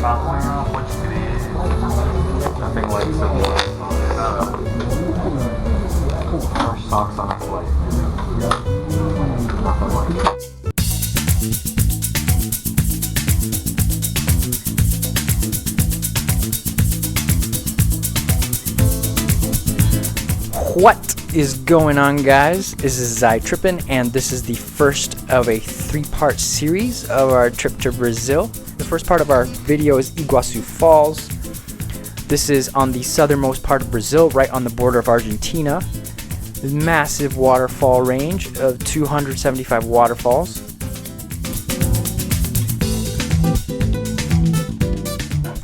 Nothing like some socks on a flight. Nothing like it. What is going on, guys? This is Zai Trippin', and this is the first of a 3-part series of our trip to Brazil. The first part of our video is Iguasu Falls. This is on the southernmost part of Brazil, right on the border of Argentina. The massive waterfall range of 275 waterfalls.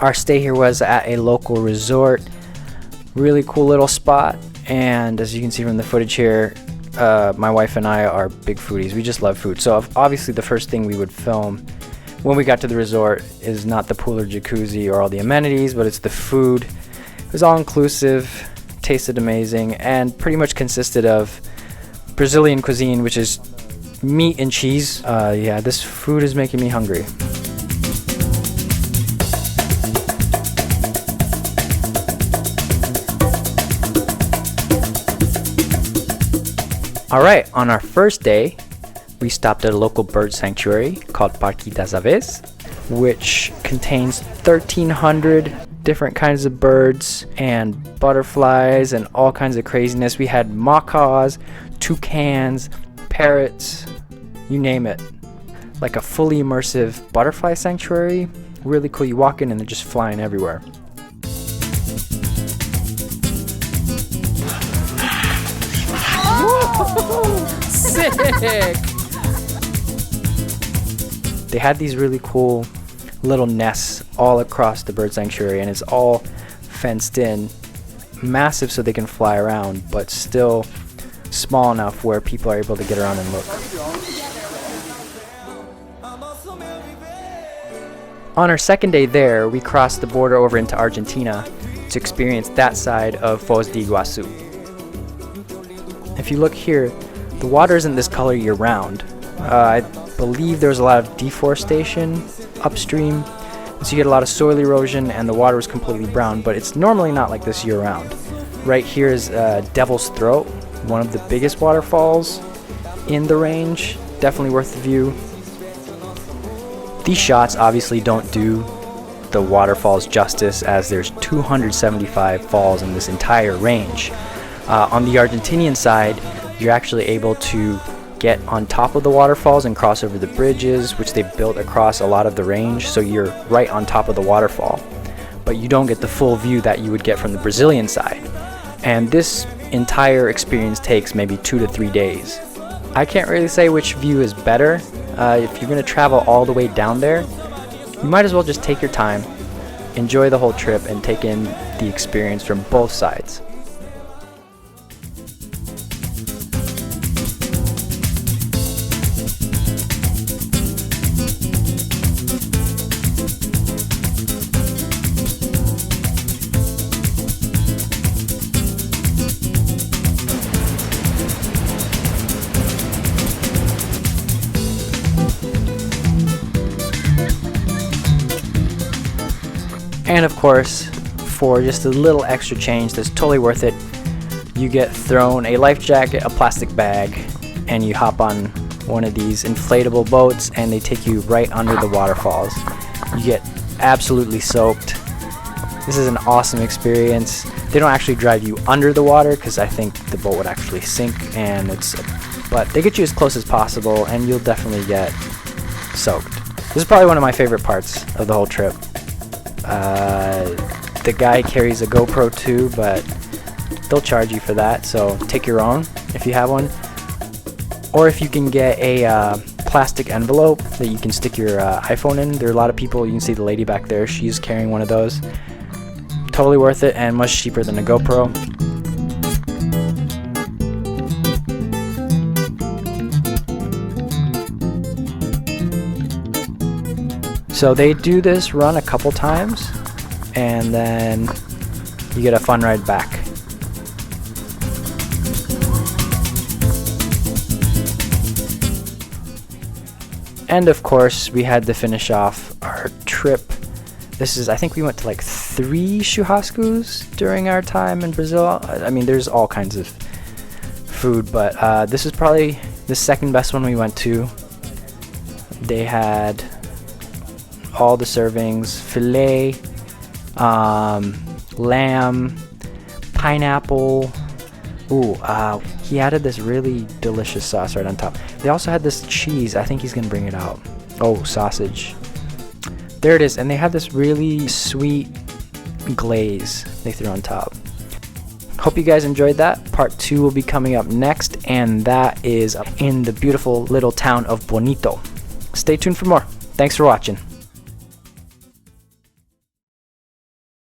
Our stay here was at a local resort. Really cool little spot. And as you can see from the footage here, my wife and I are big foodies. We just love food. So obviously the first thing we would film when we got to the resort is not the pool or jacuzzi or all the amenities, but it's the food. It was all inclusive, tasted amazing, and pretty much consisted of Brazilian cuisine, which is meat and cheese. Yeah, this food is making me hungry. Alright, on our first day, we stopped at a local bird sanctuary called Parque das Aves, which contains 1,300 different kinds of birds and butterflies and all kinds of craziness. We had macaws, toucans, parrots, you name it. Like a fully immersive butterfly sanctuary. Really cool. You walk in and they're just flying everywhere. Sick! They had these really cool little nests all across the bird sanctuary, and it's all fenced in, massive so they can fly around, but still small enough where people are able to get around and look. On our second day there, we crossed the border over into Argentina to experience that side of Foz Du Iguazu. If you look here, the water isn't this color year-round. I believe there's a lot of deforestation upstream, so you get a lot of soil erosion and the water is completely brown, but it's normally not like this year-round. Right here is Devil's Throat, one of the biggest waterfalls in the range. Definitely worth the view. These shots obviously don't do the waterfalls justice, as there's 275 falls in this entire range. On the Argentinian side, you're actually able to get on top of the waterfalls and cross over the bridges, which they built across a lot of the range, so you're right on top of the waterfall. But you don't get the full view that you would get from the Brazilian side. And this entire experience takes maybe 2 to 3 days. I can't really say which view is better. If you're going to travel all the way down there, you might as well just take your time, enjoy the whole trip, and take in the experience from both sides. And of course, for just a little extra change that's totally worth it, you get thrown a life jacket, a plastic bag, and you hop on one of these inflatable boats and they take you right under the waterfalls. You get absolutely soaked. This is an awesome experience. They don't actually drive you under the water because I think the boat would actually sink, but they get you as close as possible and you'll definitely get soaked. This is probably one of my favorite parts of the whole trip. The guy carries a GoPro too, but they'll charge you for that, so take your own if you have one. Or if you can get a plastic envelope that you can stick your iPhone in. There are a lot of people, you can see the lady back there, she's carrying one of those. Totally worth it and much cheaper than a GoPro. So they do this run a couple times, and then you get a fun ride back. And of course, we had to finish off our trip I think we went to like 3 churrascos during our time in Brazil. I mean, there's all kinds of food, but this is probably the second best one we went to. They had all the servings: filet, lamb, pineapple. Ooh, he added this really delicious sauce right on top. They also had this cheese. I think he's gonna bring it out. Oh, sausage. There it is. And they had this really sweet glaze they threw on top. Hope you guys enjoyed that. Part 2 will be coming up next, and that is in the beautiful little town of Bonito. Stay tuned for more. Thanks for watching.